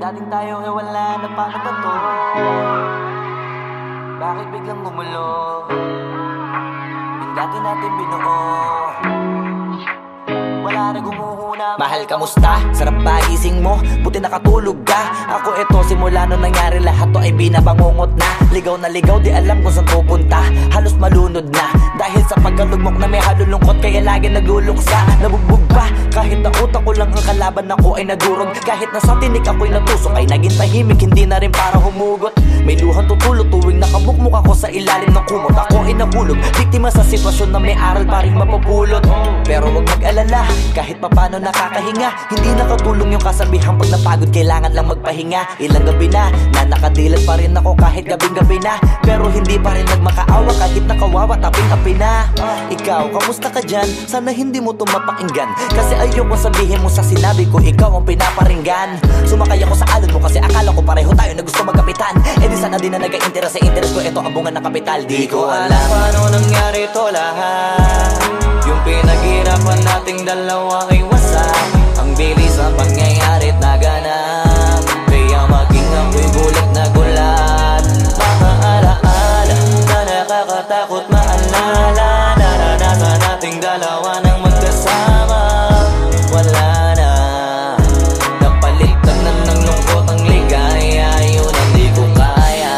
dating tayo ay wala na, paano ba to? Bakit biglang gumulo? Yung dati natin binuo, wala na gumuhuna. Mahal, kamusta? Sarap ba gising mo? Buti nakatulog ka. Ako eto, simula nung nangyari lahat to ay binabangungot na. Ligaw na ligaw, di alam kung saan pupunta. Halos malunod na dahil sa pagkalugmok na may halulungkot, kaya lagi nagluluksa. Nabugbog pa kahit na utak ko lang ang kalaban, ako ay nagurog. Kahit na sa tinik ako'y natusok, ay naging tahimik, hindi na rin para humugot. May luhang tutulog tuwing nakabukmuk ako sa ilalim ng kumot. Ako ay nahulog, biktima sa sitwasyon na may aral pa rin mapupulot. Pero wag mag-alala, kahit papano nakakahinga. Hindi nakatulong yung kasabihan, pag napagod kailangan lang magpahinga. Ilang gabi na nakadilat pa rin ako kahit gabing-gabi na. Pero hindi pa rin nagmakaawa kahit nakawawa, taping-api na. Ikaw, kamusta ka dyan? Sana hindi mo to mapakinggan, kasi ayoko sabihin mo sa sinabi ko ikaw ang pinaparinggan. Sumakay ako sa alon mo kasi akala ko pareho tayo na gusto magkapitan. Eh di sana din na nag-interest sa interest ko, ito ang bunga ng kapital. Di ko alam paano nangyari to lahat. Yung pinaghirapan nating dalawa ay wasak. Ang bilis ang pangyayari't naganap, kaya maging ako'y gulat na gulat. Mga alaala na nakakatakot maalala, naranasan nating dalawa nang magkasama. Wala na, napalitan na ng lungkot ang ligaya, yun ang di ko kaya.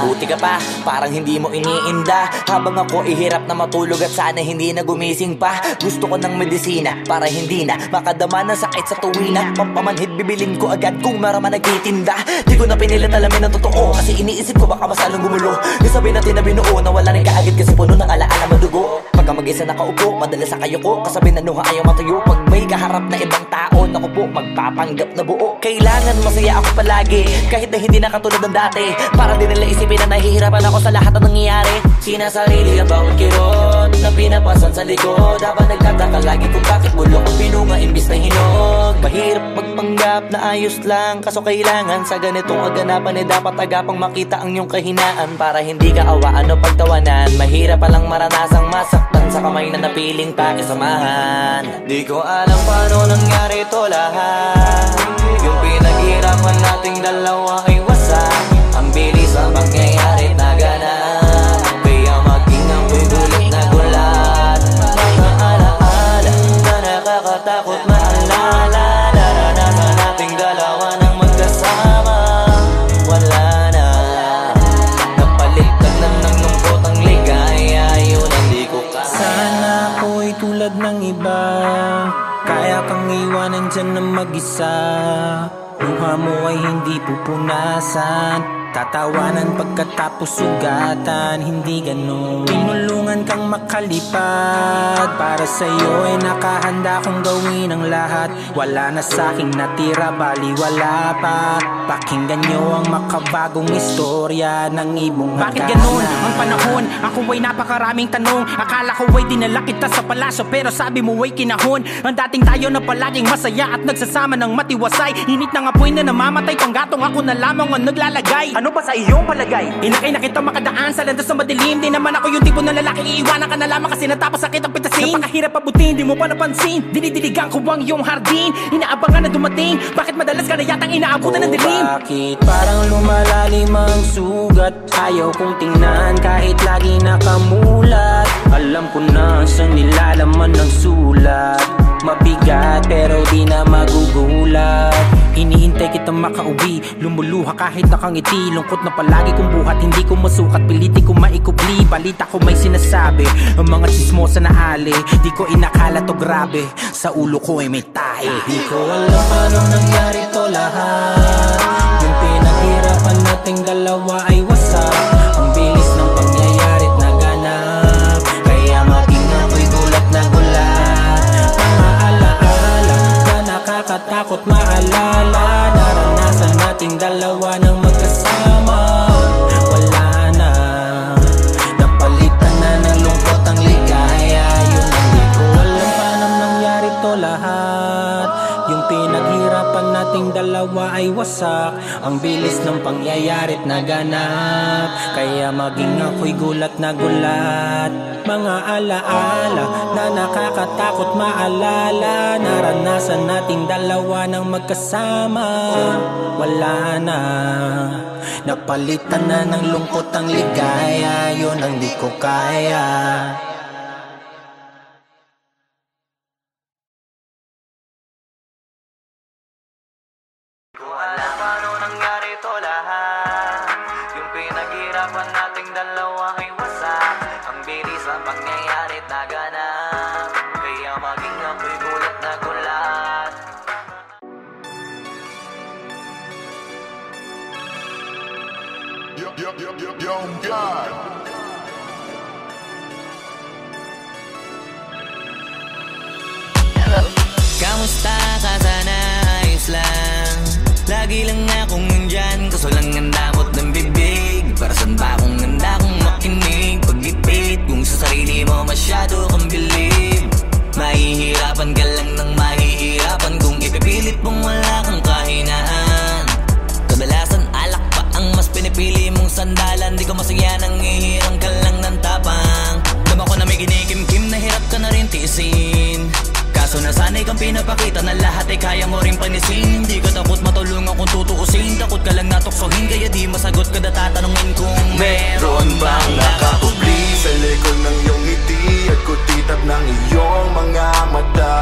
Buti ka pa, parang hindi mo iniinda, habang ako ihirap na matulog at sana hindi na gumising pa. Gusto ko ng medisina para hindi na makadama ng sakit sa tuwina. Pampamanhid bibilin ko agad kung maraman nagtitinda. Di ko na pinilit alamin ang totoo, kasi iniisip ko baka masalong gumulo. Isabi natin na binuo na wala rin kaagad, kasi puno ng alaala madugo. Pagka mag-isa nakaupo, madalas sa kayo ko, kasabi na nuha ayaw matuyo. Pag may kaharap na ibang tao, naku po, magpapanggap na buo. Kailangan masaya ako palagi, kahit na hindi na katulad ng dati. Para din nila isipin na nahihirapan ako sa lahat ng nangyayari. Sinasarili ang bawat kirot na pinapasan sa likod, habang nagtataka lagi kung bakit bulok ang pinunga imbis na hinog. Mahirap magpanggap na ayos lang, kaso kailangan sa ganitong aganapan dapat agapang makita ang iyong kahinaan, para hindi ka awaan o pagtawanan. Mahirap palang maranasang masaktan sa kamay na napiling pakisamahan. Di ko alam paano nangyari to lahat. Yung pinaghirapan nating dalawa ay wasak. Ang bilis ang pangyayari't naganap, kaya maging ako'y gulat na gulat. Mga alaala na nakakatakot maalala, naranasan nating dalawa nang magkasama. Wala na, napalitan na ng lungkot ang ligaya, yun ang di ko kaya. Sana ako'y tulad ng iba, kaya kang iwanan dyan na mag-isa. Luha mo ay hindi pupunasan, tatawanan pagkatapos sugatan, hindi ganun. Tinulungan kang makalipad, para sa'yo ay nakahanda kong gawin ang lahat. Wala na sa'king natira, baliwala pa. Pakinggan nyo ang makabagong istorya ng ibong hagana. Bakit ganun ang panahon? Ako ay napakaraming tanong. Akala ko ay dinala kita sa palasyo, pero sabi mo ay kinahon. Ang dating tayo na palaging masaya at nagsasama ng matiwasay. Init ng apoy na namamatay, panggatong ako na lamang ang naglalagay. Ano ba sa iyong palagay? Inakay na kita makadaan sa landas na madilim. Di naman ako yung tipo ng lalaking iiwanan ka na lamang kasi natapos sakit ang pitasin. Napakahirap abutin, di mo pa napansin. Dinidiligan ko ang iyong hardin, inaabangan na dumating. Bakit madalas ka na yatang inaabutan ng dilim? Bakit parang lumalalim ang sugat? Ayaw kong tingnan kahit lagi nakamulat. Alam ko na sa nilalaman ng sulat. Mabigat pero di na magugulat. Hinihintay kitang makauwi, lumuluha kahit nakangiti. Lungkot na palagi kong buhat, hindi ko masukat, piliti ko maikubli. Balita ko may sinasabi, ang mga chismosa na ali. Di ko inakala to grabe, sa ulo ko ay may tae. Di ko alam paano nangyari to lahat. Yung pinaghirapan nating dalawa ay wasak. Ang bilis ng pangyayari't naganap, kaya maging ako'y gulat na gulat. Mga alaala na nakakatakot maalala, naranasan nating dalawa nang magkasama. Wala na, napalitan na ng lungkot ang ligaya, yun ang di ko alam paano nangyari to lahat. Yung pinaghirapan natin nating dalawa ay wasak. Ang bilis ng pangyayari't naganap, kaya maging ako'y gulat na gulat. Mga alaala na nakakatakot maalala, naranasan nating dalawa ng magkasama. Wala na, napalitan na ng lungkot ang ligaya, yun ang di ko kaya. Ko alam paano nangyari to lahat. Yung pinaghirapan nating dalawa ay wasak. Ang bilis ang pangyayari't naganap, kaya maging ako'y gulat na gulat. Young God. Kamusta ka sana? Ayos lang. Lagi lang akong nandyan, kaso lang ang damot ng bibig. Para saan ba akong handa kong makinig? Pag-ipit kung sa sarili mo masyado kang bilib. Mahihirapan ka lang ng mahihirapan kung ipipilit mong wala kang kahinaan. Kadalasan alak pa ang mas pinipili mong sandalan. Di ko masaya nang ihirang ka lang ng tapang. Dama ko na may ginikim-kim na hirap ka na rin tiisin. Kaso nasanay kang pinapakita na lahat ay kaya mo rin panisin. Hindi ka takot matulungan kung tutuusin, takot ka lang natuksohin, kaya di masagot ka na tatanungin kung meron bang nakakubli sa likod ng iyong ngiti at kutitap ng iyong mga mata.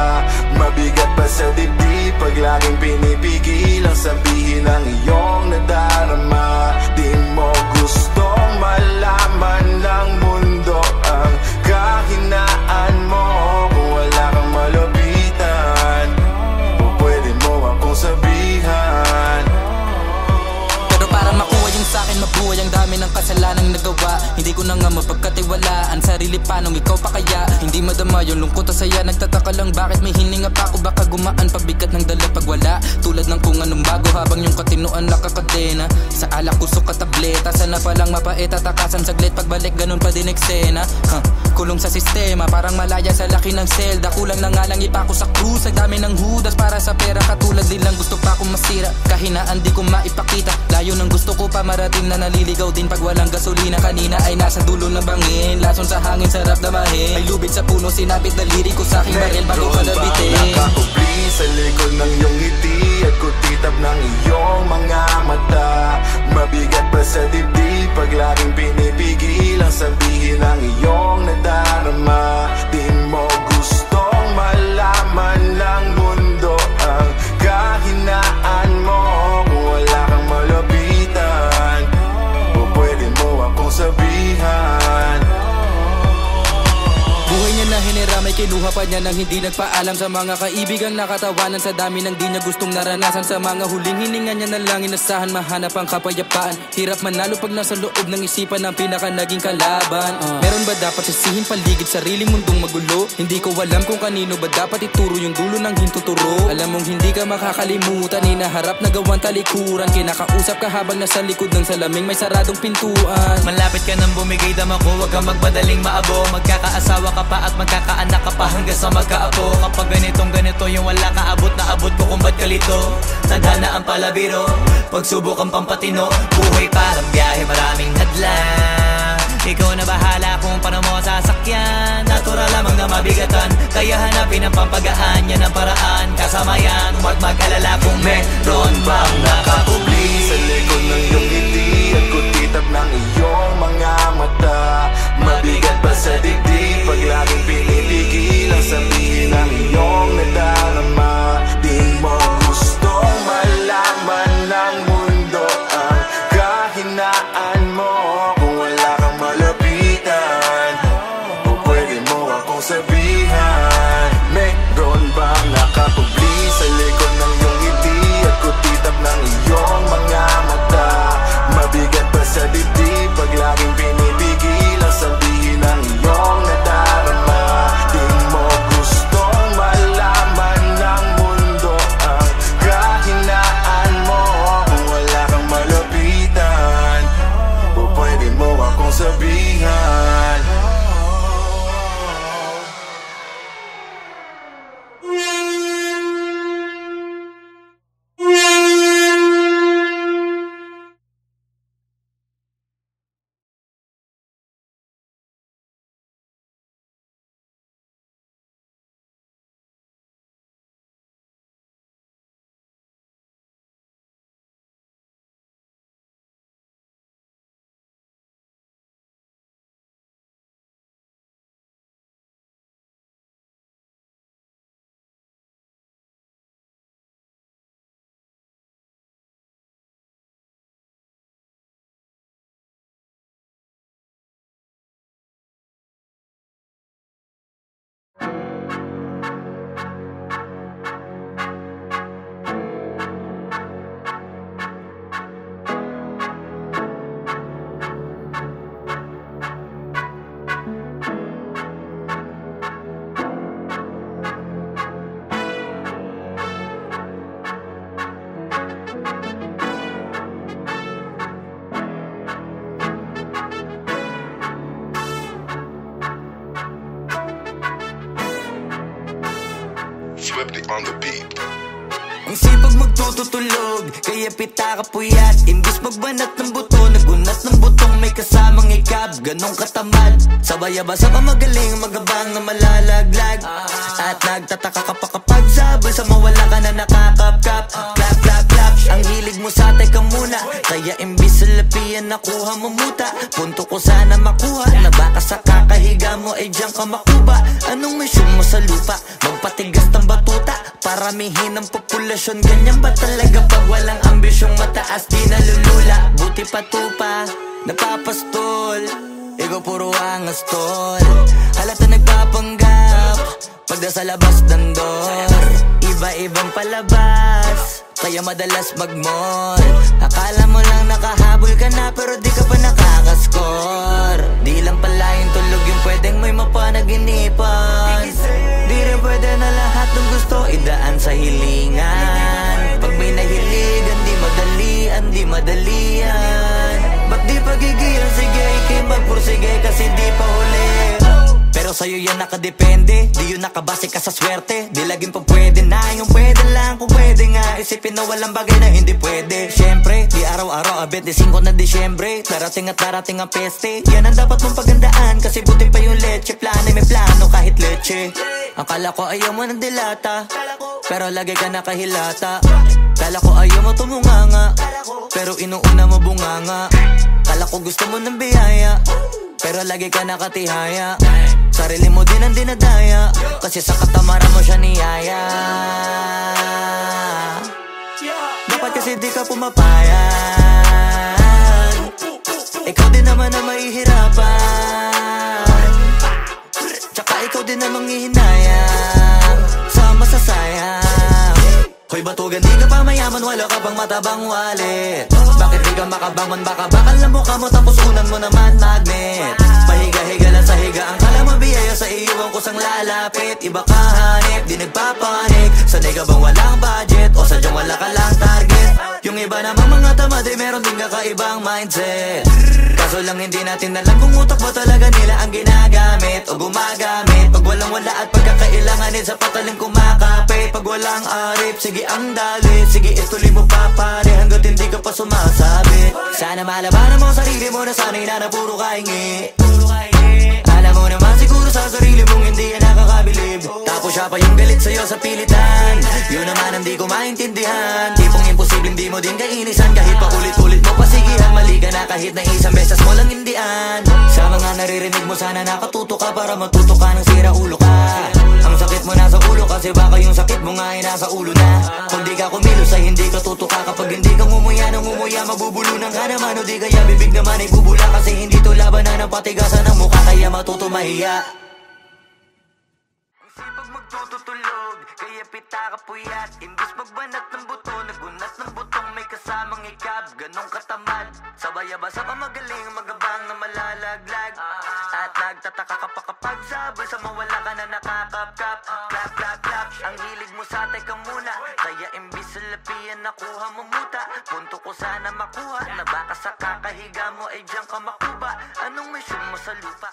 Mabigat pa sa dibdib pag laging pinipigil ang sabihin ng iyong nadarama. Di mo gustong malaman ng mundo ang kahinaan mo. Kung wala kang malapitan, o pwede mo akong sabihan. Pero para makuha yung sa'kin, mabuhay ang dami ng kasalanang nagawa. Hindi ko na nga mapagkatiwalaan sarili, paanong ikaw pa kaya? Hindi madama yung lungkot at saya. Nagtataka lang bakit may hininga pa ako. Baka gumaan pabigat ng dala pag wala. Tulad ng kung anong bago habang yung katinuan nakakadena. Sa alak kusok ka tableta, sana palang mapait at takasan saglit. Pagbalik ganun pa din eksena. Kulong sa sistema, parang malaya sa laki ng selda. Kulang na nga lang ipako sa krus, ang dami ng hudas para sa pera. Katulad nilang gusto pa akong masira, kahinaan di ko maipakita. Layo ng gusto ko pa marating na naliligaw din pag walang gasolina. Kanina ay nasa dulo ng bangin, lason sa hangin sarap damahin. May lubid sa puno, sinapit daliri ko sa aking baril bago ka nabitin. Nakakubli sa likod ng iyong ngiti at kutitap ng iyong mga mata. Mabigat pa sa dibdib pag laging pinipigil ang sabihin ng iyong nadarama. Di mo gustong malaman ng mundo ang kahinaan mo. Kung wala kang malapitan, o pwede mo akong sabihan. Buhay niya na hiniramay, kinuha pa niya nang hindi nagpaalam sa mga kaibigang nakatawanan. Sa dami ng di niya gustong naranasan, sa mga huling hininga niya na lang inasahan, mahanap ang kapayapaan. Hirap manalo pag nasa loob ng isipan ng pinaka naging kalaban. Meron ba dapat sisihin paligid sariling mundong magulo? Hindi ko alam kung kanino ba dapat ituro yung dulo ng hintuturo. Alam mong hindi ka makakalimutan, inaharap na gawang talikuran. Kinakausap ka habang nasa likod ng salaming may saradong pintuan. Malapit ka nang bumigay dama ko, huwag kang magbadaling maabo. Magkakaasawa ka pa at magkakaanak ka pa hanggang sa magkaapo. Kapag ganito yung wala ka abot na abot ko kung ba't kalito. Tadhana ang palabiro, pagsubok ang pampatino. Buhay parang biyahe, maraming hadlang. Ikaw na bahala kung paano mo sasakyan. Natural lamang na mabigatan, kaya hanapin ang pampagaan. Yan ang paraan, kasama yan. Huwag mag-alala kung meron bang nakakubli sa likod ng iyong ngiti at kutitap ng iyong mga mata. Mabigat pa sa dibdib pag laging pinipigil ang sabihin ng iyong nadarama. Di mo gustong malaman ng mundo ang kahinaan mo. Kung wala kang malapitan, o pwede mo akong sabihan. Meron bang nakakubli sa likod ng iyong ngiti at kutitap Swifty on the beat. Ang sipag magtututulog, kaya pita ka puyat. Imbis magbanat ng buto, nagunat ng butong may kasamang ikab. Ganong katamad, sabay-abasa ka magaling, magabang na malalaglag. At nagtataka ka pa kapag sabay sa mawala ka na nakakapkap. Clap, clap, clap, ang hilig mo sa teka muna. Kaya imbis sa lapian nakuha mo muta. Punto ko sana makuha, na baka sa kakahiga mo ay diyan ka makuba. Anong mission mo sa lupa? Magpatigas ng batuta, paramihin ang populasyon. Ganyan ba talaga pag walang ambisyong mataas? Di nalulula, buti patupa, napapastol. Ikaw puro angas tol, halata nagpapanggap pag nasa labas ng door. Iba-ibang palabas, kaya madalas mag-mall. Akala mo lang nakahabol ka na, pero di ka pa nakakascore. Di lang pala yung tulog yung pwedeng may mapanaginipan. Di rin pwede na lahat ng gusto idaan sa hilingan. Pag may nahiligan, di madalian. Ba't di pagigilan, sige, ikay magpursige kasi di pa huli. Pero sa'yo yan nakadepende, di yun nakabase ka sa swerte. Di laging pa pwede na, yung pwede lang kung pwede nga. Isipin na walang bagay na hindi pwede. Siyempre, di araw-araw, 25 na Disyembre. Darating at darating ang peste, yan ang dapat mong pagandaan. Kasi buti pa yung leche, plano may plano kahit leche. Akala ko ayaw mo ng dilata, pero lagi ka nakahilata. Kala ko ayaw mo tumunganga, pero inuuna mo bunganga. Kala ko gusto mo ng biyaya, pero lagi ka nakatihaya. Sarili mo din ang dinadaya, kasi sa katamaran mo siya niyaya. Dapat kasi di ka pumapayag, ikaw din naman ang mahihirapan. Tsaka ikaw din namang hihinayang sa masasayang. Hoy batugan, di ka pa mayaman, wala ka pang matabang wallet. Bakit di ka makabangon, baka bakal na mukha mo tapos unan mo naman magnet. Pahiga-higa lang sa higa, ang kala mabiyaya sa iyo ang kusang lalapit. Iba ka hanip, di nagpapanik. Sanay ka bang walang budget o sadyang wala ka lang target? Yung iba namang mga tamad ay meron din kakaibang mindset. Kaso lang hindi natin alam kung utak ba talaga nila ang ginagamit o gumagamit. Pag walang wala at pagkakailanganin sa patalim kumakapit. Pag walang arip, sige ang dali, sige ituloy mo pa pare hanggat hindi ka pa sumasabi. Sana malabanan mo sarili mo na sanay na puro kahingi. Alam mo naman siguro sa sarili mong hindi yan nakakabilib. Tapos siya pa yung galit sa'yo sa pilitan. Yun naman ang di ko maintindihan. Tipong imposibleng di mo din kainisan. Kahit pa ulit-ulit mo pasigihan, mali ka na kahit na isang beses mo lang hindian. Sa mga naririnig mo sana nakatuto ka para matuto ka ng sira ulo ka. Ang sakit mo nasa ulo kasi baka yung sakit mo nga ay nasa ulo na. Kung di ka kumilos ay hindi ka tutuka. Kapag hindi ka ngumuya ng ngumuya, mabubulunan ka naman. O di kaya bibig naman ay bubula, kasi hindi to labanan ng patigasan ng mukha, kaya matuto mahiya. Ang sipag magtututulog, kaya pita ka puyat. Imbis magbanat ng buto, nagunat ng butong may kasamang ikab. Ganong katamad, sabay-abasa ka magaling, magabang na malalaglag. At nagtataka ka pa kapag sabay sa mawala ka na nakakapkap. Clap, clap, clap, ang hilig mo sa teka muna. Kaya imbis sa lapian nakuha mo muta. Punto ko sana makuha, na baka sa kakahiga mo ay diyan ka makuba. Anong mission mo sa lupa?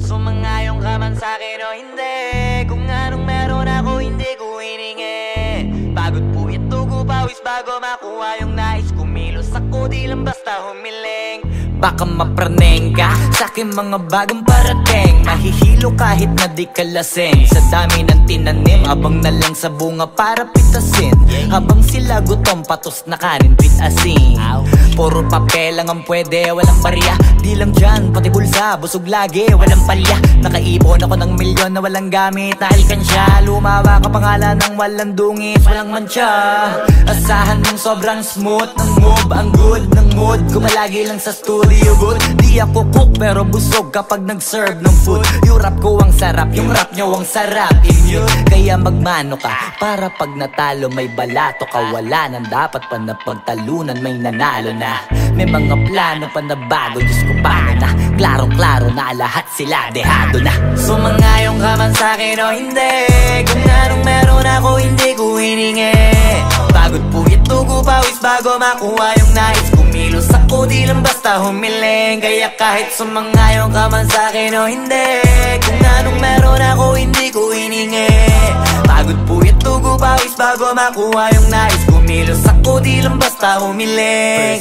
Sumangayong ka man sa'kin o hindi, kung anong meron ako hindi ko hiningi. Pagod po ito ko pawis bago makuha yung nais. Kumilos ako di lang basta humiling. Baka mapraneng ka sa aking mga bagong parating. Mahihilo kahit na di ka lasing. Sa dami ng tinanim, abang na lang sa bunga para pitasin. Habang sila gutom, patos na kanin with asin. Puro papel lang ang pwede, walang barya. Di lang dyan, pati bulsa, busog lagi, walang palya. Nakaipon ako ng milyon na walang gamit na alkansya. Lumawa ka pangalan ng walang dungis, walang mancha. Asahan mong sobrang smooth ng move, ang good ng mood. Kumalagi lang sa studio palibot. Di ako cook pero busog kapag nag-serve ng food. Yung rap ko ang sarap, yung rap nyo ang sarap, immune. Kaya magmano ka para pag natalo may balato ka. Wala nang dapat pa na pagtalunan, may nanalo na. May mga plano pa na bago, Diyos ko paano na. Klarong-klaro na lahat sila dehado na. Sumangayong ka man sa'kin o hindi, kung anong meron ako hindi ko hiningi. Pagod po itugo pawis bago makuha yung nais. Kumilos ako di lang basta humiling. Kaya kahit sumangayong ka man sa'kin o hindi, kung anong meron ako hindi ko hiningi. Pagod po itugo pawis bago makuha yung nais. Kumilos ako di lang basta humiling.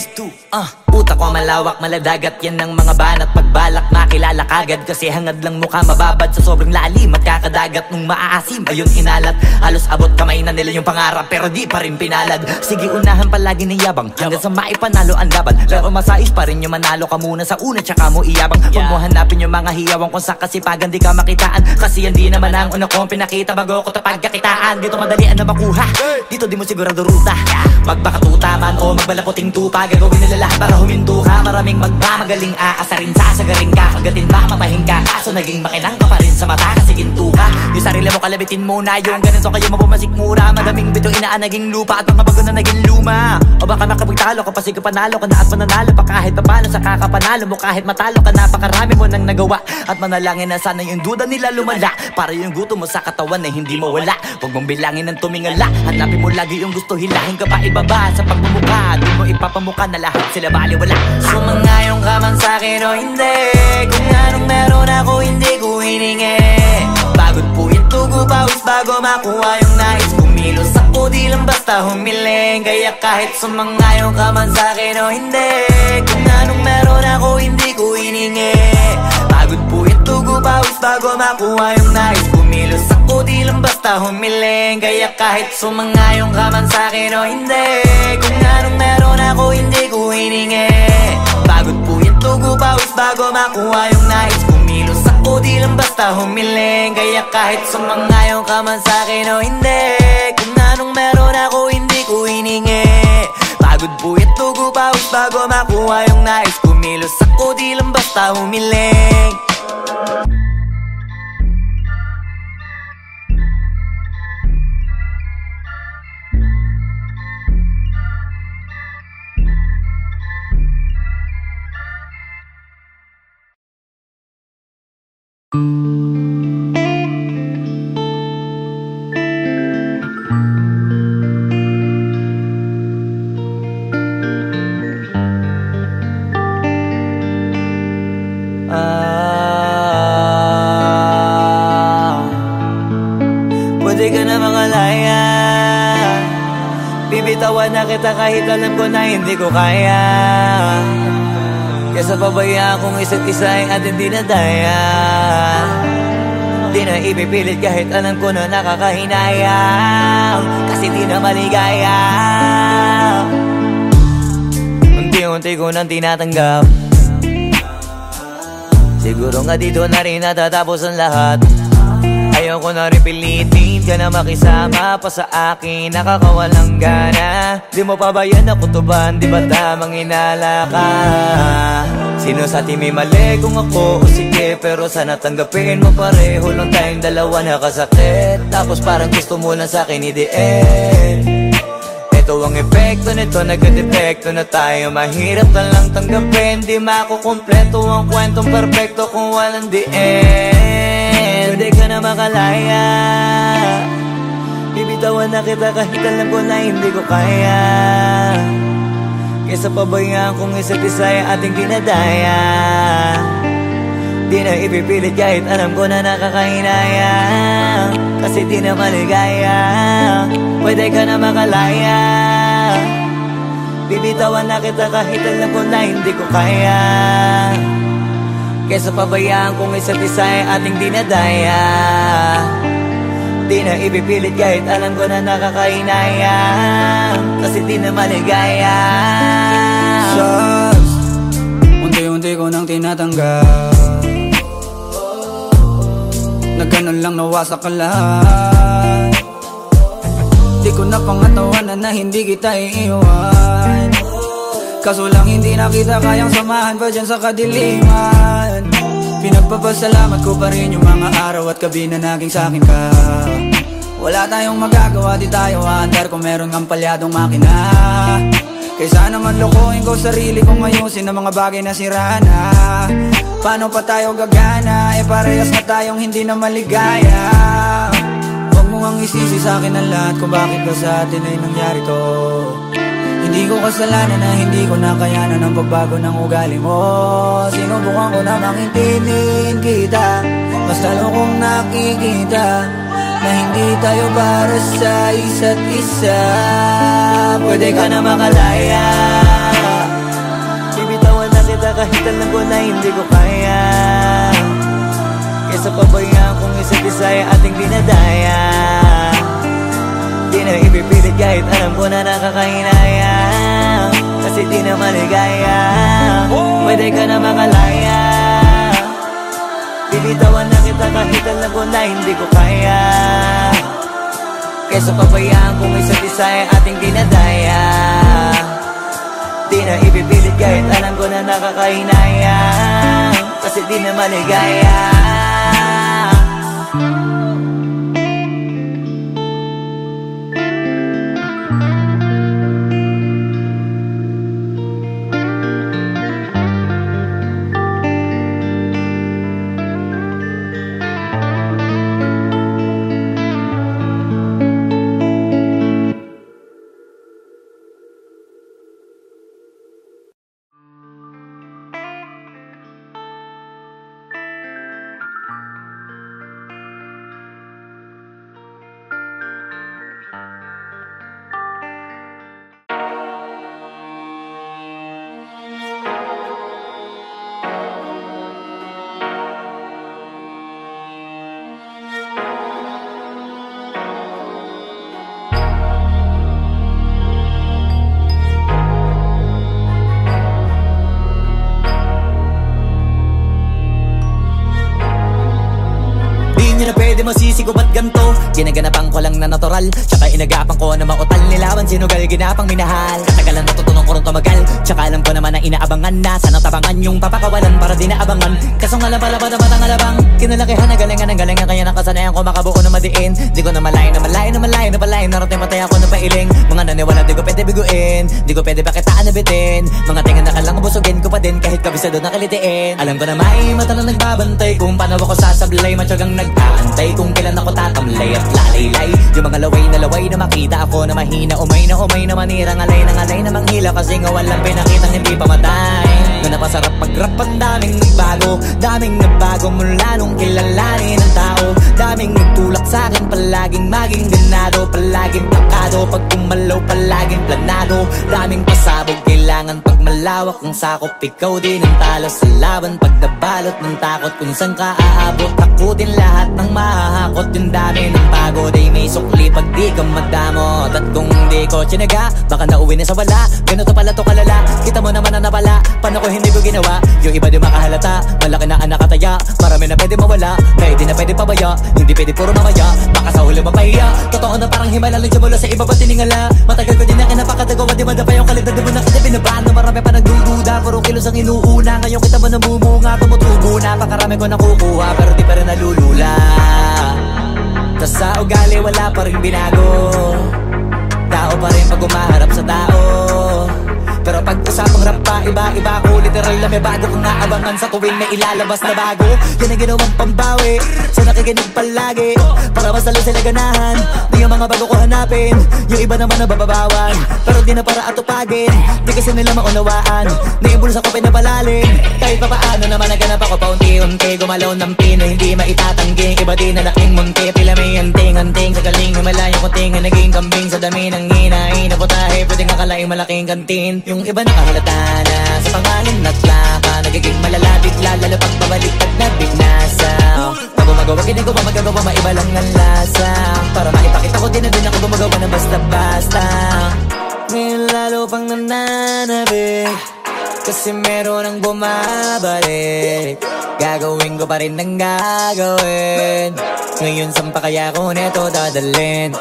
Utak ko malawak, maladagat yan ng mga banat. Pagbalak makilala kagad kasi hangad lang mukha mababad sa sobrang lalim at kakadagat nung maaasim. Ayun inalat, halos abot kamay na nila yung pangarap pero di pa rin pinalad. Sige unahan palagi ng yabang hanggang sa maipanalo ang laban. Pero masais pa rin yung manalo ka muna sa una tsaka mo iyabang. Huwag mo hanapin yung mga hiyawang kung sa kasipagan di ka makitaan. Kasi yan di naman ang una kong pinakita bago ko tapagkakitaan. Dito madalian na makuha, dito di mo sigurado ruta. Magpakatuta man o magbalaputing tupa, gagawin nila lahat para huminto ka. Maraming magmamagaling aasarin, sasagaring ka, kagatin mamamahin ka. Kaso naging makinang ka pa rin sa mata kasi ginto ka. Yung sarili mo kalabitin muna, yung ganito kayo mapumasik mura. Madaming bito inaan naging lupa at mga bago na naging luma. O baka makapagtalo ka pa sige panalo ka na at mananalo pa kahit papano sa kakapanalo mo. Kahit matalo ka napakarami mo nang nagawa at manalangin na sana yung duda nila lumala para yung gutom mo sa katawan na hindi mawala. Huwag mong bilangin ng tumingala, hanapin mo lagi yung gusto, hilahin ka pa ibaba sa pagmumukha. Di mo ipapamuka na lahat sila baliwala. Sumangayong ka man sa'kin o hindi, kung anong meron ako hindi ko hiningi. Pagod po itugo pawis bago makuha yung nais. Kumilos ako di lang basta humiling. Kaya kahit sumangayong ka man sa'kin o hindi, kung anong meron ako hindi ko hiningi. Pagod po itugo pawis bago makuha yung nais. Kumilos ako di lang basta humiling. Kaya kahit sumangayong ka man sa'kin o hindi, kung anong meron ako hindi ko hiningi. Pagod po itugo pawis bago makuha yung nais. Kumilos ako di lang basta humiling. Kaya kahit sumangayong ka man sa'kin o hindi, kung anong meron ako hindi ko hiningi. Pagod po itugo pawis bago makuha yung nais. Kumilos ako di lang basta humiling. Pwede ka na makalaya, bibitawan na kita kahit alam ko na hindi ko kaya. Kesa pabaya akong isa't isa ay ating dinadaya. Di na ipipilit kahit alam ko na nakakahinayang, kasi di na maligaya. Unti-unti ko nang tinatanggap, siguro nga dito na rin natatapos ang lahat. Ayoko na rin pilitin ka na makisama pa sa akin, nakakawalang gana. Di mo pa ba yan nakutuban, di ba tamang inala ka? Sino sa atin may mali kung ako o sige, pero sana tanggapin mo pareho lang tayong dalawa nakasakit. Tapos parang gusto mo lang sa akin i-end. Ito ang epekto nito, nagka-depekto na tayo. Mahirap na lang tanggapin, di makukumpleto ang kwentong perfecto kung walang the end. Pwede ka na makalaya, bibitawan na kita kahit alam ko na hindi ko kaya. Kesa pabayaan kung isa't isa ay ating dinadaya. Di na ipipilit kahit alam ko na nakakahinaya, kasi di na maligaya. Pwede ka na makalaya, bibitawan na kita kahit alam ko na hindi ko kaya. Kesa pabayaan kung isa't isa ay ating dinadaya. Di na ipipilit kahit alam ko na nakakahinaya, kasi di na maligaya. Shots, unti-unti ko nang tinatanggap, na ganun lang nawasak ka lahat. Di ko na pangatawanan na hindi kita iiwan, kaso lang hindi na kita kayang samahan pa dyan sa kadiliman. Pinagpapasalamat ko pa rin yung mga araw at gabi na naging sa'kin ka. Wala tayong magagawa, di tayo aandar kung meron kang palyadong makina. Kaysa naman lokohin ko sarili kong ayusin ang mga bagay na sira na. Paano pa tayo gagana, eh parehas na tayong hindi na maligaya. Huwag mo ngang isisi sa'kin ang lahat kung bakit ba sa atin ay nangyari to. Hindi ko kasalanan na hindi ko nakayanan ang pagbago ng ugali mo. Sinubukan ko na makintindihin kita, mas lalo kong nakikita na hindi tayo para sa isa't isa. Pwede ka na makalaya, bibitawan na kita kahit alam ko na hindi ko kaya. Kesa pabayaan kung isa't isa ay ating dinadaya. Di na ipipilit kahit alam ko na nakakahinayang, kasi di na maligaya. Pwede ka na makalaya, bibitawan na kita kahit alam ko na hindi ko kaya. Kesa pabayaan kung isa't isa ay ating dinadaya. Di na ipipilit kahit alam ko na nakakahinayang, kasi di na maligaya. Masisi ko ba't ganto? Ginaganapan ko lang na natural, tsaka inagapan ko na mautal. Nilawan sinugal, ginapang minahal. Katagalan natutunan ko rin tumagal, tsaka alam ko naman na inaabangan na. Sanang tabangan yung papakawalan para di naabangan. Kaso nga lang pala ba naman ang alabang kinalakihan na galingan ng galingan, kaya nakasanayan ko makabuo na madiin. Di ko na malayo na malayo na malayo na malayo. Narating matay ako ng pailing. Mga naniwala di ko pwede biguin, di ko pwede pakitaan na bitin. Mga tingan na kalang busugin ko pa din kahit kabisado na kalitiin. Alam ko na may mata na nagbabantay kung paano ako sasablay. Matyagang nag-aantay kung kailan ako tatamlay at lalaylay. Yung mga laway na makita ako na mahina, umay na manira, ngalay na manghila, kasi nga walang pinakitang hindi pamatay. Na napasarap pag-rap, ang daming nagbago mula nung kilalanin ang tao. Daming nagtulak sa'kin, palaging maging ganado, palaging takado, pag kumalaw palaging planado. Daming pasabog, kailangan pag malawak ang sakop. Ikaw din ang talo sa laban, pag nabalot ng takot kung saan ka aabot. Ako din lahat ng mahahakot, yung dami ng pagod ay may sukli pag di ka magdamot. At kung di ko tsinaga, baka nauwi na sa wala. Ganito pala to kalala, kita mo naman na napala. Paano ko hindi ko ginawa? Yung iba di makahalata, malaki na ang nakataya. Marami na pwede mawala, pwede na pwede pabaya. Hindi pwede puro mamaya, baka sa huli mapahiya. Totoo na parang himala lang siya mula sa iba ba tiningala. Matagal ko din na kinapakatagawa, di madapa yung kalidad. Di mo na kita binabaan na marami pa nagdududa. Puro kilos ang inuuna, ngayon kita mo namumunga. Tumutubo na, pakarami ko nakukuha, pero di pa rin nalulula. Tas sa ugali wala pa rin binago, tao pa rin pag umaharap sa tao. Pero pag usapang rap pa, iba-iba ko. Literal na may bago kang naabangan sa tuwing may ilalabas na bago. Yan ang ginawang pambawi sa nakikinig palagi, para mas lalo sila ganahan. Di yung mga bago ko hanapin, yung iba naman nabababawan, pero di na para atupagin. Di kasi nila maunawaan, naibulsa ko pinapalalim. Kahit pa paano naman naganap ako paunti-unti. Gumalaw ng pino, hindi maitatanggi. Iba din na laking munti, pila may anting-anting. Sa galing himalayang kunting, naging kambing sa dami ng hinahin. Naputahe, pwedeng akalaing malaking kantin. Yung iba nakahalata na sa pangalan at laka, nagiging malala bigla, lalo pag pabalik at nabignasa. Pag gumagawa, hindi ko pa magagawa, maiba lang ang lasa. Para maipakita ko din na din ako gumagawa ng basta-basta. Ngayon lalo pang nananabik, kasi meron ang bumabalik. Gagawin ko pa rin ang gagawin. Ngayon saan pa kaya ko neto dadalhin?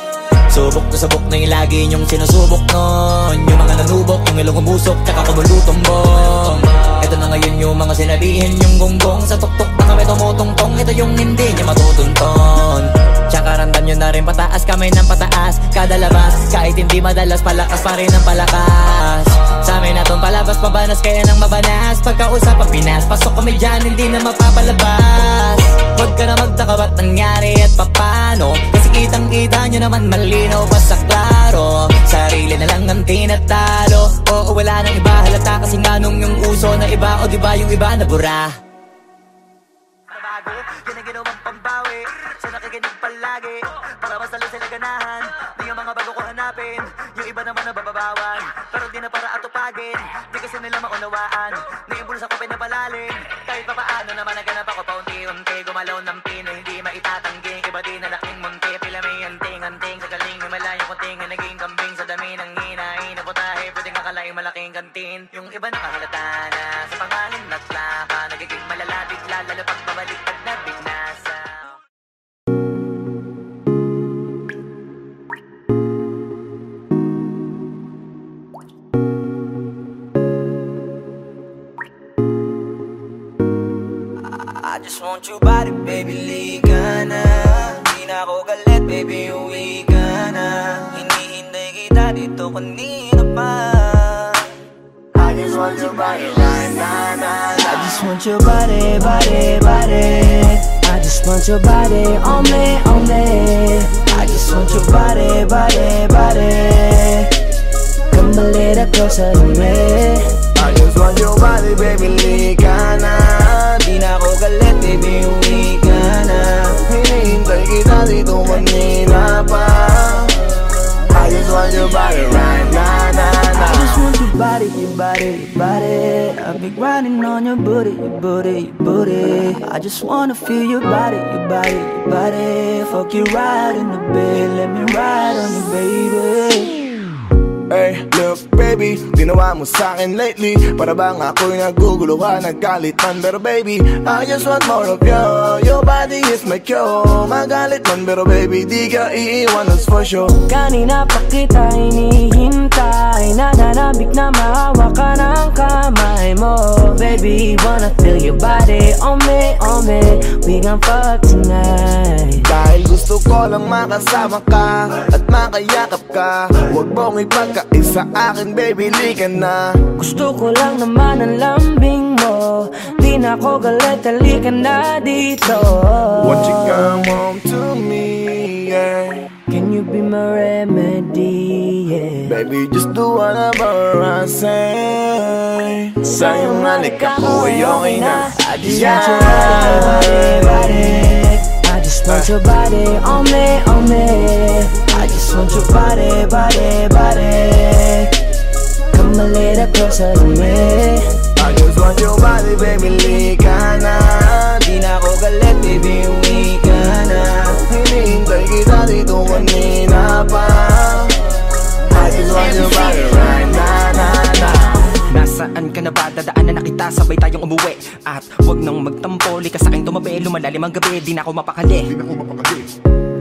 Subok na yung lagi nyong sinusubok nun. Yung mga nanubok, yung ilong umusok, tsaka kumulutumbong. Ito na ngayon yung mga sinabihin yung gonggong. Sa tuktok na kami tumutungtong, ito yung hindi niya matutunton. Tsaka ramdam nyo na rin pataas, kamay ng pataas kada labas, kahit hindi madalas, palakas pa rin ang palakas. Sa amin na tong palabas, pabanas kaya nang mabanas. Pagkausapang Pinas, pasok kami dyan, hindi na mapapalabas. Huwag ka na magtaka ba't nangyari at papano, kasi kitang kita nyo naman malinaw basta klaro. Sarili na lang ang tinatalo. Oo, wala nang iba, halata kasi nga nung yung uso na iba. O diba yung iba na bura? Nabago, yan ang ginawang pambawi sa nakikinig palagi, para mas lalo sila ganahan. Di yung mga bago ko hanapin, yung iba naman na bababawan, pero di na para atupagin. Di kasi nila maunawaan, naimbulsa ko pinapalalim. Kahit pa paano naman naganap ako paunti-unti, gumalaw ng pino, hindi maitatangging. Iba din na laking munti, pila may anting-anting. Sa galing may malayong kunting, naging kambing sa dami ng hinahin na putahe. Pwedeng akalaing malaking kantin, yung iba nakahalata na sa pangalan na plaka. Nagiging malala bigla, lalo pag pabalik pag nabignasa. I just want your body, baby, liga na. Di na ako galit, baby, uwi ka na. Hinihintay kita dito kanina pa. I just want your body right now, nah, I just want your body, body, body. I just want your body on me, on me. I just want your body, body, body. Come a little closer to me. I just want your body, baby, liga na. Di na ako galit, baby, uwi ka na. Hinihintay kita dito kanina pa. I just want your body right now, nah, I nah. just want your body, your body, your body. I've been grinding on your booty, your booty, your booty. I just wanna feel your body, your body, your body. Fuck you right in the bed, let me ride on you, baby. Hey, look baby, ginawa mo sa'kin lately, para bang ako'y naguguluhan, naggalit man. Pero baby, I just want more of you. Your body is my cure. Magalit man pero baby, di ka iiwan, that's for sure. Kanina pa kita hinihintay, nananabik na mahawa ka ng kamay mo. Baby, wanna feel your body on me, on me. We gon' fuck tonight. Dahil gusto ko lang makasama ka at makayakap ka. Huwag mong ipagkaisa akin, baby, lika na. Gusto ko lang naman ang lambing mo. Di na ako galit, halika na dito. Won't you come home to me, yeah. Can you be my remedy, yeah. Baby, just do whatever I say. Sa'yong halik ako ay okay na. I just want your body, body. I just want your body on me, on me. I just want your body, body, body. Come a little closer to me. I just want your body, baby, lika na. Di na ako galit, baby, uwi ka na. Hinihintay kita dito kanina pa. I just want your body right now, nah, nah. Nasaan ka na ba? Dadaanan na kita, sabay tayong umuwi. At huwag nang magtampo, lika sa'kin tumabi. Lumalalim ang gabi, di na ako mapakali.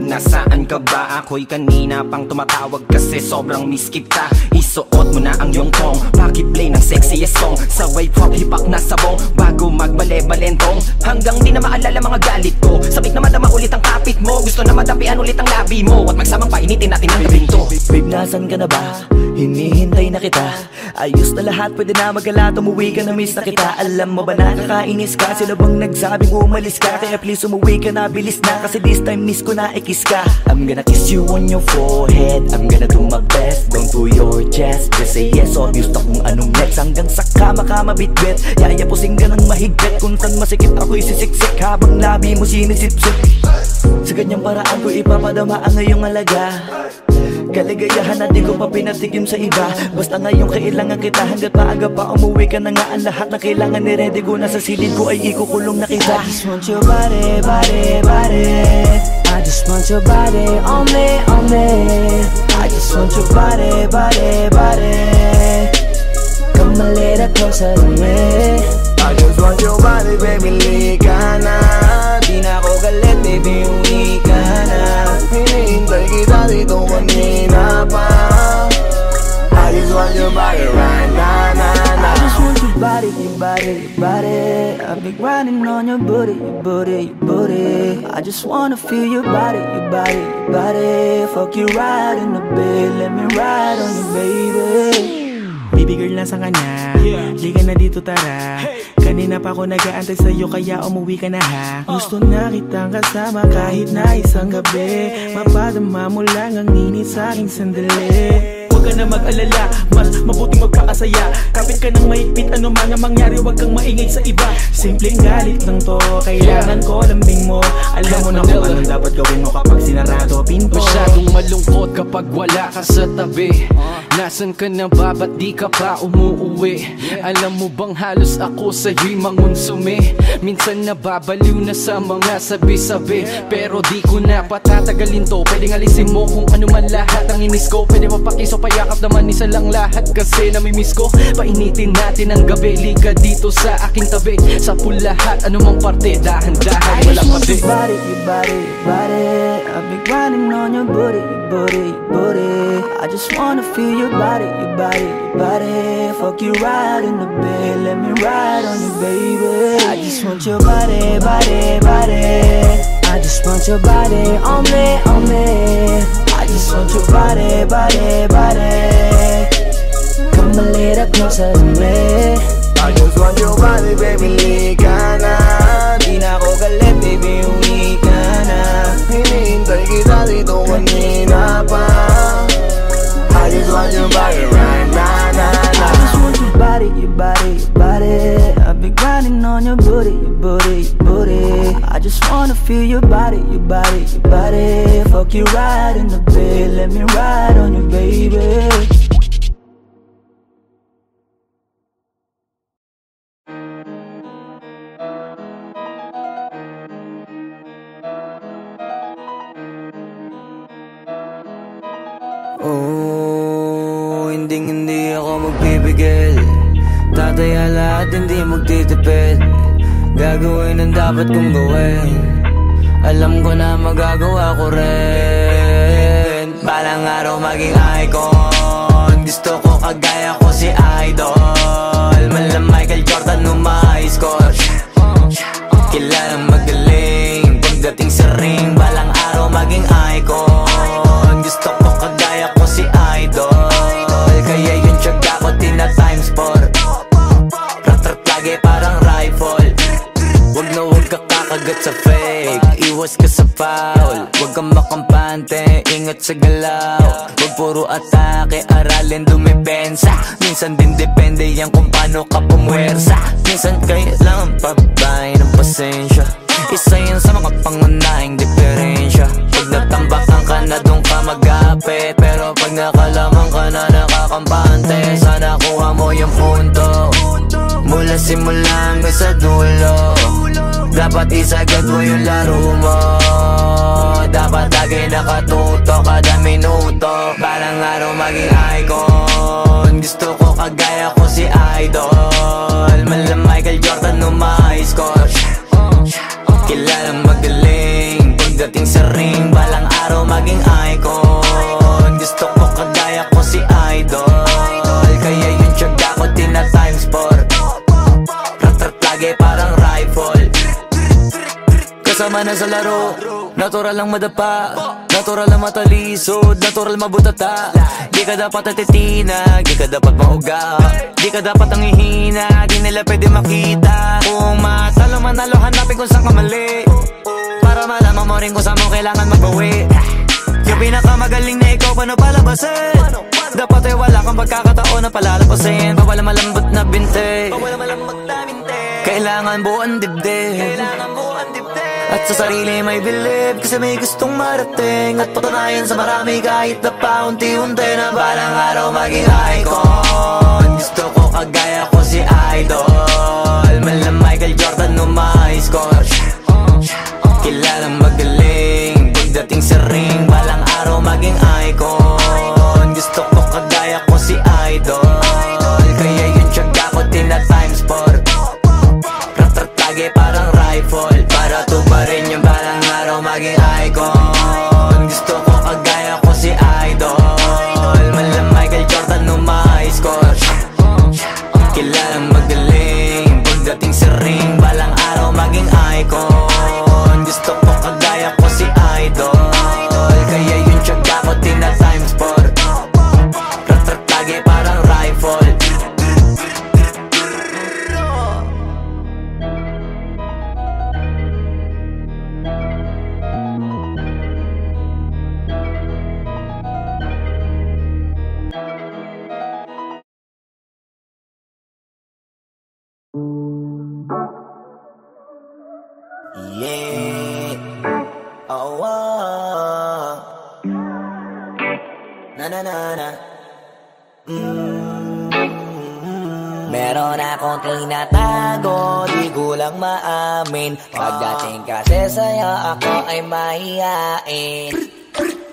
Nasaan ka ba? Ako'y kanina pang tumatawag kasi sobrang miss kita. Isuot mo na ang iyong tong, pakiplay ng sexiest song. Sa wave hop, hipak na sabong, bago magbale-balentong. Hanggang di na maalala mga galit ko, sabik na madama ulit ang kapit mo. Gusto na madapian ulit ang labi mo, at magsamang painitin natin ang gabing to. Babe, nasan ka na ba? Hinihintay na kita. Ayos na lahat, pwede na magala. Umuwi ka na, miss na kita. Alam mo ba nakakainis ka? Sino bang nagsabing umalis ka? Kaya please umuwi ka na, bilis na. Kasi this time miss ko na ikis ka. I'm gonna kiss you on your forehead. I'm gonna do my best, down to your chest. Just say yes, obvious na kung anong next. Hanggang sa kama ka mabitbit, yayapusing ka ng mahigpit. Kung saan masikip ako'y sisiksik, habang labi mo sinisipsip. Sa ganyang paraan ko ipapadama ang ngayong alaga. Kaligayahan na di ko pa pinatikim sa iba. Basta ngayon kailangan kita, hanggat maaga pa umuwi ka na nga. Ang lahat na kailangan ni-ready ko, nasa silid ko ay ikukulong na kita. I just want your body, body, body. I just want your body on me, on me. I just want your body, body, body. Come a little closer to me. I I just want your body, baby, lika na. Di na ako galit, baby, uwi ka na. Hinihintay kita dito kanina pa. I just want your body right now, I just want your body, your body, your body. I've been grinding on your booty, your booty, your booty. I just wanna feel your body, your body, your body. Fuck you right in the bed, let me ride on you, baby. Baby girl, nasa kanya? Liga na dito, tara. Kanina pa ako nag-aantay sa'yo, kaya umuwi ka na ha. Gusto na kitang kasama kahit na isang gabi. Mapadama mo lang ang init sa'king sandali. Huwag ka na mag-alala, mas mabuting magpakasaya. Kapit ka ng mahigpit, ano man ang mangyari, huwag kang maingay sa iba. Simpleng galit lang to, kailangan ko lambing mo. Alam mo na kung anong dapat gawin mo kapag sinarado pinto. Masyadong malungkot kapag wala ka sa tabi. Nasaan ka na ba, ba't di ka pa umuuwi? Alam mo bang halos ako sa'yo'y mangonsume. Minsan nababaliw na sa mga sabi-sabi, pero di ko na patatagalin to. Pwedeng alisin mo kung ano man lahat ang inis ko. Pwede mapakiso, payakap naman isa lang lahat. Kasi namimiss ko, painitin natin ang gabi. Liga dito sa aking tabi, sa pulahat, anumang parte, dahan-dahan, walang pati. Your body, your body, your body. I've been grinding on your booty, your booty, your booty. I just wanna feel your body, your body, your body. Fuck you right in the bed, let me ride on you, baby. I just want your body, body, body. I just want your body on me, on me. I just want your body, body, body. Come a little closer to me. I just want your body, baby, lika na. Di na ako galit, baby, uwi ka na. Hinihintay kita dito kanina pa. I just want your body right now, I just want your body, your body, your body. I've been grinding on your booty, your booty, your booty. I just wanna feel your body, your body, your body. Fuck you right in the bed, let me ride on you, baby. Oh, hindi ako magpipigil. Tataya lahat, hindi magtitipid. Gagawin ang dapat kong gawin. Alam ko na magagawa ko rin. Balang araw maging icon. Gusto ko kagaya ko si Idol. Mala Michael Jordan numa-score. Kilalang magaling. Pagdating sa ring, balang araw maging icon. Gusto ko kagaya ko si Idol. Kaya yung tiyaga ko tina-times 4. Rat-rat lagi parang rifle. Wag na wag ka kakagat sa fake. Iwas ka sa foul. Wag kang makampante, ingat sa galaw. Wag puro atake, aralin dumipensa. Minsan din depende yan kung paano ka pumwersa. Minsan kailangan pabay ng pasensya. Isa yan sa mga pangunahing diferensya. Pag natambakan ka na doon ka mag-apit, pero pag nakalaman ka na nakakampante, sana kuha mo yung punto. Mula simula hanggang sa dulo, dapat isagad mo yung laro mo. Dapat lagi nakatuto kada minuto. Balang araw maging icon. Gusto ko kagaya ko si Idol. Mala Michael Jordan numa-score. Kilalang magaling. Pagdating sa ring, balang araw maging icon. Gusto ko kagaya ko si Idol. Kaya yung tiyaga ko tina-times 4. Rat-rat lagi parang rifle. Kasama na sa laro, natural lang madapa, natural lang matalisod, natural mabutata. Di ka dapat natitinag, di ka dapat mauga, di ka dapat ang ihina, di nila pwede makita. Kung matalo manalo, hanapin kung saan ka mali, para malaman mo rin kung saan mo kailangan magbawi. Yung pinakamagaling na ikaw, paano palabasin? Dapat ay wala kang pagkakataon na palalapasin. Bawal malambot na binte, kailangan buuan dibdib. At sa sarili may bilib, kasi may gustong marating. At patunayan sa marami kahit na paunti-unti, na balang araw maging icon. Gusto ko kagaya ko si Idol. Mala Michael Jordan numa-score. Kilalang magaling. Pagdating sa ring, balang araw maging icon. Gusto ko kagaya ko si Idol. Kaya yung tiyaga ko tina-times 4. Meron akong tinatago, di ko lang maamin. Pagdating kasi sa'yo ako ay mahihain.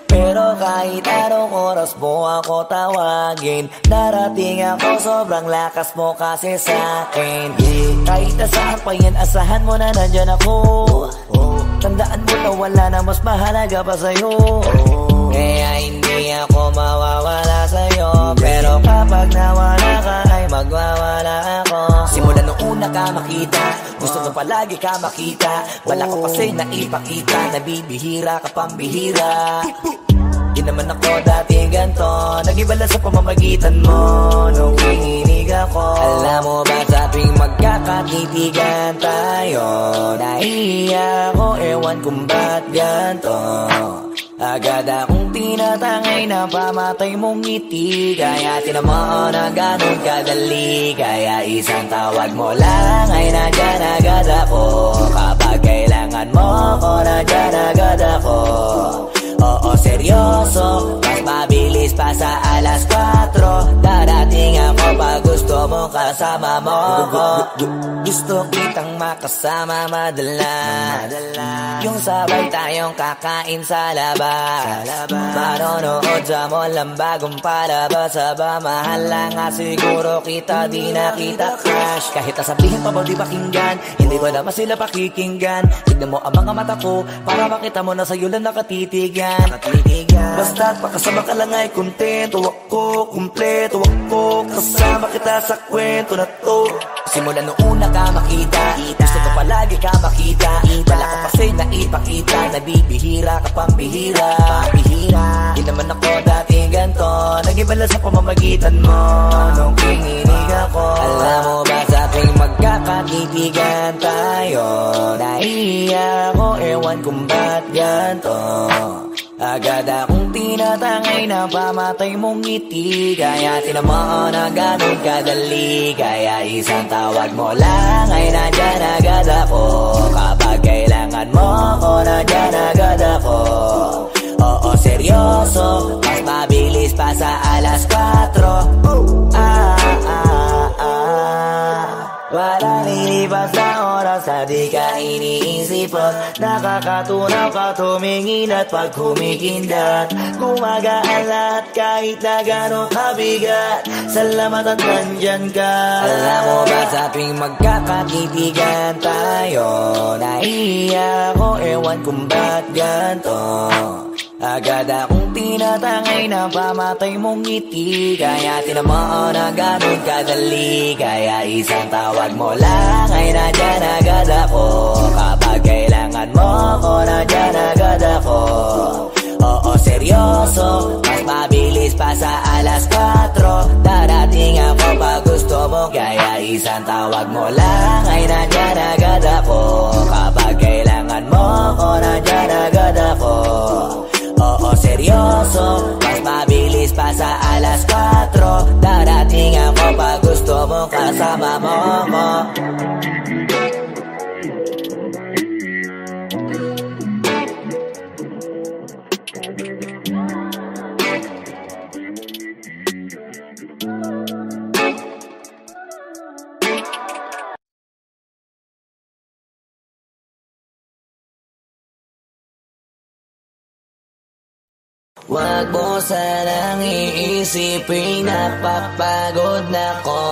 Pero kahit anong oras mo ako tawagin, darating ako, sobrang lakas mo kasi sa'kin. Kahit nasaan pa yan, asahan mo na nandyan ako. Tandaan mo na wala na mas mahalaga pa sa'yo. Kaya hindi ako mawawala sa'yo. Pero kapag nawala ka ay magwawala ako. Simula nung una ka makita, gusto ko palagi ka makita. Wala ko kasi naipakita, nabibihira ka pambihira. Di naman ako dati ganto, nag-iba lang sa pamamagitan mo nung kininig ako. Alam mo ba sa tuwing magkakakitigan tayo, nahiya ako, ewan kung ba't ganto. Agad akong tinatangay na pamatay mong ngiti. Kaya tinamaan na ganun kadali. Kaya isang tawag mo lang ay nandyan agad ako. Kapag kailangan mo ako, nandyan agad ako. Oo, seryoso, mas mabilis pa sa alas 4. Darating ako pag gusto mo kasama mo ko. Gusto kitang makasama madalas, yung sabay tayong kakain sa labas. Manonood sa mall ang bagong palabas. Aba, mahal lang nga siguro kita, di na kita crush. Kahit nasabihin pa ba di pakinggan, hindi ko naman sila pakikinggan. Tignan mo ang mga mata ko, para makita mo na sa'yo lang nakatitigan. Basta't pakasama ka lang ay kontento ako, kumpleto ako. Kasama kita sa kwento na to. Simula nung una ka makita, gusto ko palagi ka makita. Wala ko kasi naipakita, nabibihira ka pambihira. Di naman ako dati ganto, nag-iba lang sa pamamagitan mo nung kininig ako. Alam mo ba sa tuwing magkakakitigan tayo, nahiya ako, ewan kung ba't ganto. Agad akong tinatangay na pamatay mong ngiti. Kaya tinamaan na ganun kadali. Kaya isang tawag mo lang ay nandyan agad ako. Kapag kailangan mo ako, nandyan agad ako. Oo, seryoso, mas mabilis pa sa alas 4. Wala lilipas na oras na di ka iniisipot. Nakakatunaw ka tumingin at pag humikindat, gumagaan lahat kahit na gano'ng kabigat. Salamat at nandyan ka. Alam mo ba sa tuwing magkakakitigan tayo, nahiya ako, ewan kung ba't ganto. Agad akong tinatangay na pamatay mong ngiti. Kaya tinamaan na ganun kadali. Kaya isang tawag mo lang ay nandyan agad ako. Kapag kailangan mo ako, nandyan agad ako. Oo, seryoso, mas mabilis pa sa alas 4. Darating ako pag gusto mo. Kaya isang tawag mo lang ay nandyan agad ako. Kapag kailangan mo ako, nandyan agad ako. Oo, seryoso, mas mabilis pa sa alas 4. Darating ako pag gusto mo kasama mo ko. Wag mo sanang iisipin napapagod na ko.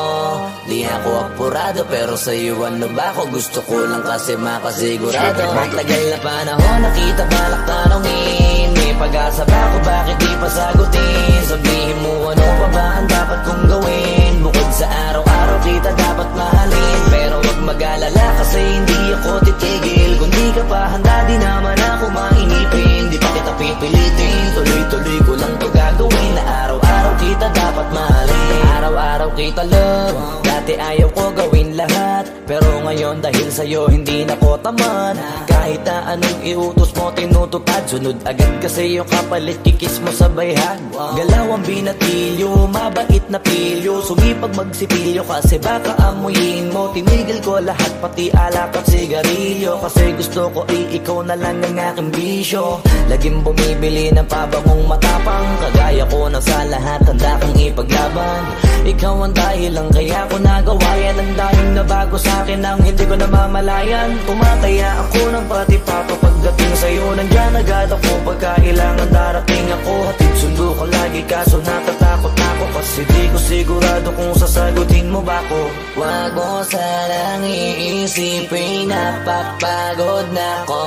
Di ako apurado pero sa'yo ano ba ako? Gusto ko lang kasi makasigurado. Tagal na panahon nakita balak tanongin, may pag-asa ba ako, bakit di pa sagutin? Sabihin mo ano pa ba ang dapat kong gawin? Bukod sa araw-araw kita dapat mahalin. Pero wag mag-alala kasi hindi ako titigil. Kung di ka pa handa di naman ako mainipin. Di pa kita pipilitin, tuloy-tuloy ko lang to gagawin. Na araw-araw kita dapat mahalin. Araw-araw kita love, dati ayaw ko gawin lahat. Pero ngayon dahil sa'yo hindi na ko tamad. Kahit na anong iutos mo tinutupad, sunod agad kasi yung kapalit kikis mo sa bayhan. Galaw ang binatilyo, mabait na pilyo, sumipag magsipilyo kasi baka amuyin mo. Tinigil ko lahat pati alak at sigarilyo, kasi gusto ko ikaw na lang ang aking bisyo. Laging bumibili ng pabangong matapang, kagaya ko na sa lahat handa kang ipaglaban. Ikaw ang dahilan kaya ko nagawa yan, ang daming nabago sa'kin ang hindi ko namamalayan. Tumataya ako ng pati-pato pagdating sa'yo, nandiyan agad ako pagkailangan darating ako. Hatid sundo ko lagi kaso natatakot ako, kasi di ko sigurado kung sasagutin mo ba ko. Wag mo sanang iisipin napapagod na ko.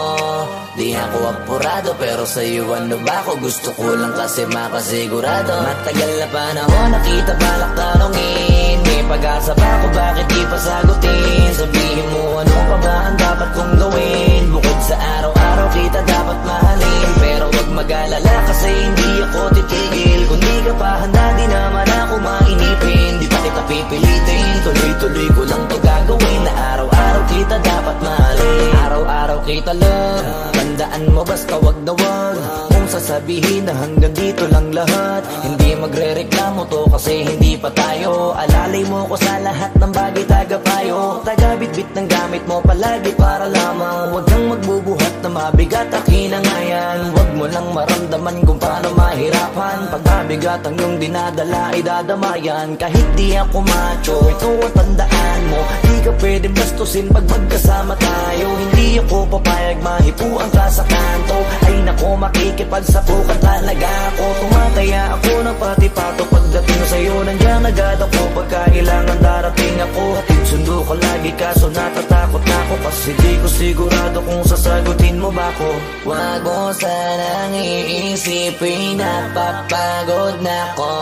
Di ako apurado pero sa'yo ano ba ko, gusto ko lang kasi makasigurado. Matagal na panahon nakita balak tanongin, may pag-asa ba ko bakit di pa sagutin? Sabihin mo ano pa ba ang dapat kong gawin, bukod sa araw-araw kita dapat mahalin. Pero wag mag-alala kasi hindi ako titigil, kung di ka pa handa di naman ako mainipin. Di pa kita pipilitin, tuloy-tuloy ko lang to gagawin, na araw-araw kita dapat mahalin. Araw-araw kita love, tandaan mo basta wag na wag kung sasabihin na hanggang dito lang lahat. Hindi magre-reklamo to kasi hindi pa tayo, alalay mo ko sa lahat ng bagay tagapayo. Tagabit-bit ng gamit mo palagi para lamang, wag kang magbubuhat na mabigat akin ang ayan. Wag mo lang maramdaman kung paano mahirapan, pag mabigat ang iyong dinadala ay dadamayan. Kahit di ako macho, ito ang tandaan mo, di ka pwedeng bastusin pag magkasama tayo. Hindi ako papayag mahipuan ka sa kanto, ay nako makikipagsapukan talaga ako. Tumataya ako ng pati-pato pagdating sa'yo, nandiyan agad ako pagkailangan darating ako. Hatid sundo ko lagi kaso natatakot na ako, kasi di ko sigurado kung sasagutin mo ba ko. Wag mo sanang iisipin napapagod na ko.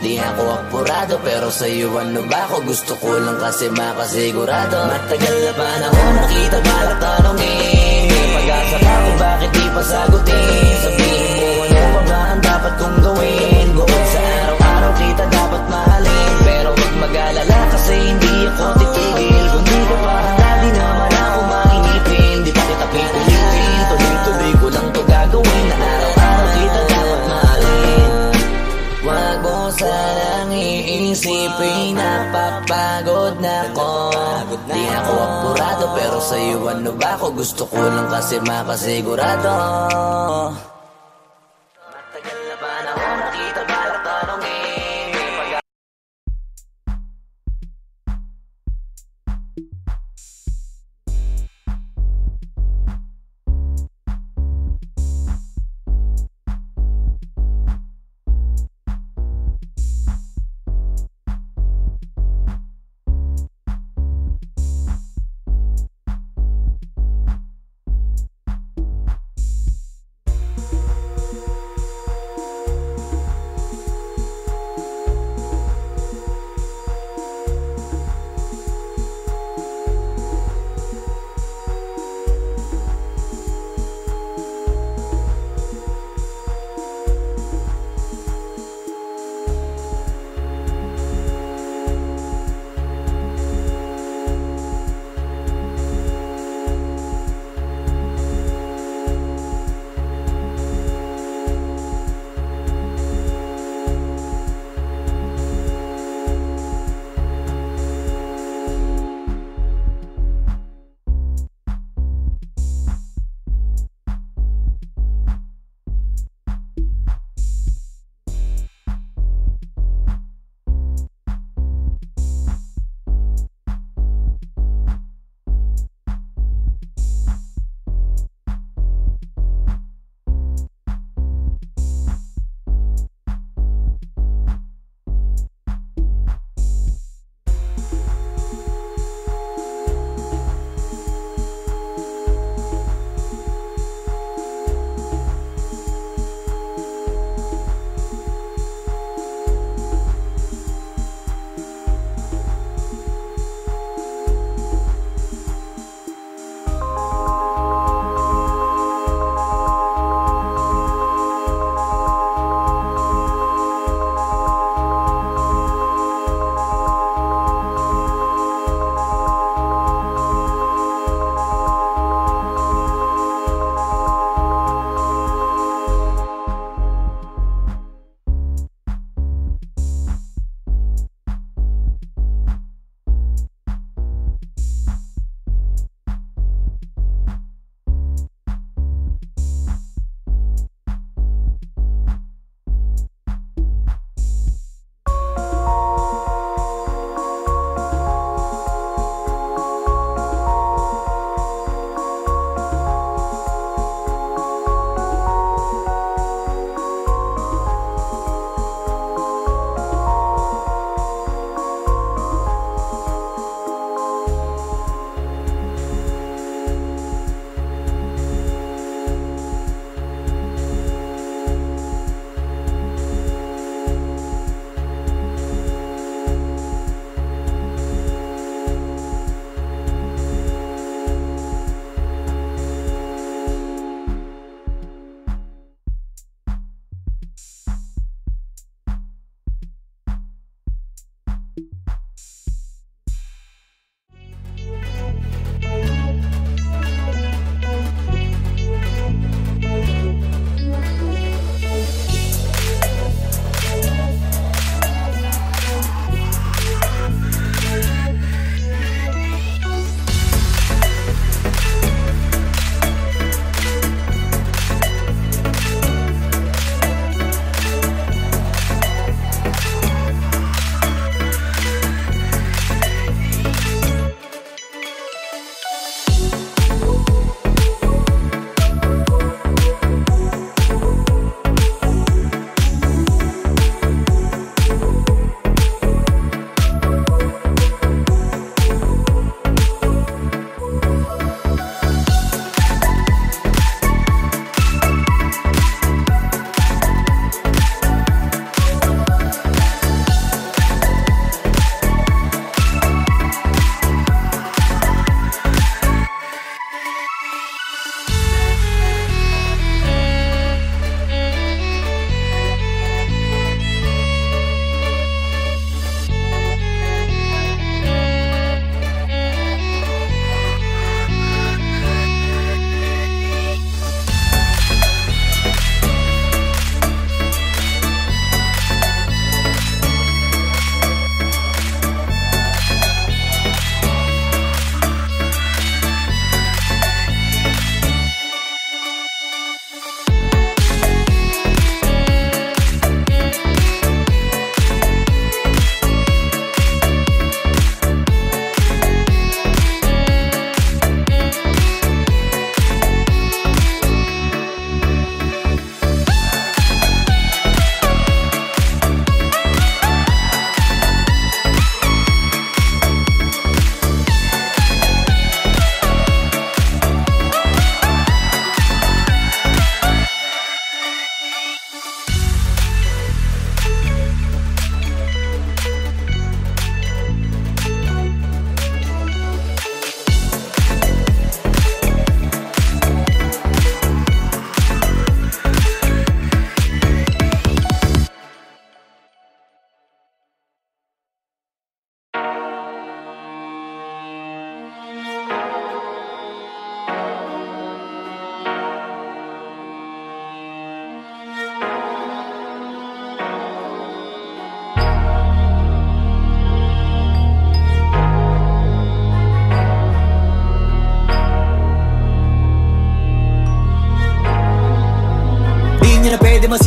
Di ako apurado pero sa'yo ano ba ko, gusto ko lang kasi makasigurado. Matagal na panahon nakita balak tanongin, may pag-asa ba ko bakit di pa sagutin? Sabihin mo ano pa ba ang dapat kong gawin, bukod sa araw-araw kita dapat mahalin. Pero wag mag-alala kasi hindi ako titigil, kung di ka pa handa di naman ako mainipin. Di pa kita pipilitin, tuloy-tuloy ko lang to gagawin, na araw-araw kita dapat mahalin. Wag mo sanang iisipin napapagod na ko. Di ako apurado pero sa'yo ano ba ko, gusto ko lang kasi makasigurado. Matagal na panahon nakita balak tanongin, may pag-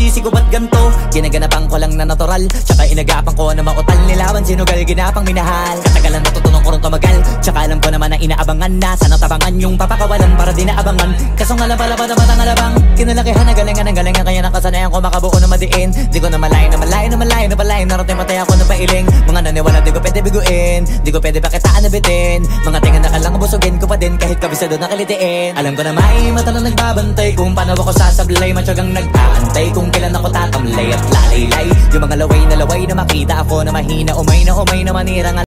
sinisisi ko ba't ganto? Ginaganapan ko lang na natural, tsaka inagapan ko na mautal nilawan, sinugal ginapang minahal. Katagalan natutunan ko rin tumagal, tsaka alam ko naman na inaabangan na sana tabangan yung papakawalan para di naabangan. Kaso nga lang pala ba naman ang alabang kinalakihan na galingan ng galingan, kaya nakasanayan ko makabuo na madiin. Di ko na malayo na malayo na malayo na malayo, narating matay ako na pailing. Mga naniwala di ko pwede biguin, di ko pwede pakitaan na bitin. Mga tinga na kalang busugin ko pa din kahit kabisado na kalitiin. Alam ko na may mata na nagbabantay kung paano ako sasablay, matyagang nag-aantay kung kailan ako tatamlay at lalaylay. Yung mga laway na makita ako na mahina umay na manirang